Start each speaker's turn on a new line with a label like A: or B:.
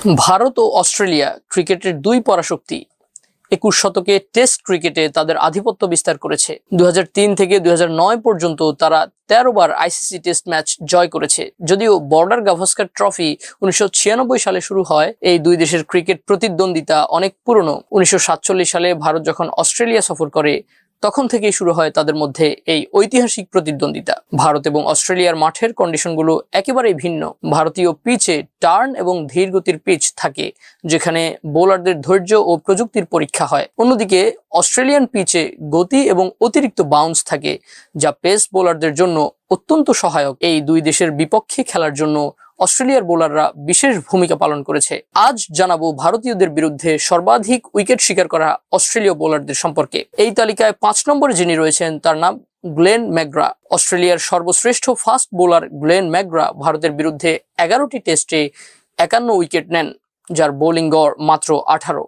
A: ভারত ও Australia ক্রিকেটের দুই পরাশক্তি 21 শতকে টেস্ট ক্রিকেটে তাদের আধিপত্য বিস্তার করেছে। 2003 থেকে 2009 পর্যন্ত তারা 13 বার আইসিসি টেস্ট ম্যাচ জয় করেছে। যদিও বর্ডার গাভাস্কার ট্রফি 1996 সালে শুরু হয়, এই দুই দেশের ক্রিকেট প্রতিদ্বন্দ্বিতা অনেক পুরনো। 1947 সালে ভারত যখন অস্ট্রেলিয়া সফর করে তখন থেকেই শুরু হয় তাদের মধ্যে এই ঐতিহাসিক প্রতিদ্বন্দ্বিতা। ভারত এবং অস্ট্রেলিয়ার মাঠের কন্ডিশনগুলো একেবারেই ভিন্ন। ভারতীয় পিচে টার্ন এবং ধীর গতির পিচ থাকে, যেখানে বোলারদের ধৈর্য ও প্রযুক্তির পরীক্ষা হয়। অন্যদিকে অস্ট্রেলিয়ান পিচে গতি এবং অতিরিক্ত বাউন্স থাকে, যা পেস বোলারদের জন্য অত্যন্ত সহায়ক। এই দুই দেশের বিপক্ষে খেলার জন্য অস্ট্রেলিয়ার বোলাররা বিশেষ ভূমিকা পালন করেছে। আজ জানাবো ভারতীয়দের বিরুদ্ধে সর্বাধিক উইকেট শিকার করা অস্ট্রেলীয় বোলারদের সম্পর্কে। এই তালিকায় 5 নম্বরে যিনি রয়েছেন তার নাম গ্লেন ম্যাকগ্রা। অস্ট্রেলিয়ার সর্বশ্রেষ্ঠ ফাস্ট বোলার গ্লেন ম্যাকগ্রা ভারতের বিরুদ্ধে 11টি টেস্টে 51 উইকেট নেন, যার বোলিং গড় মাত্র 18।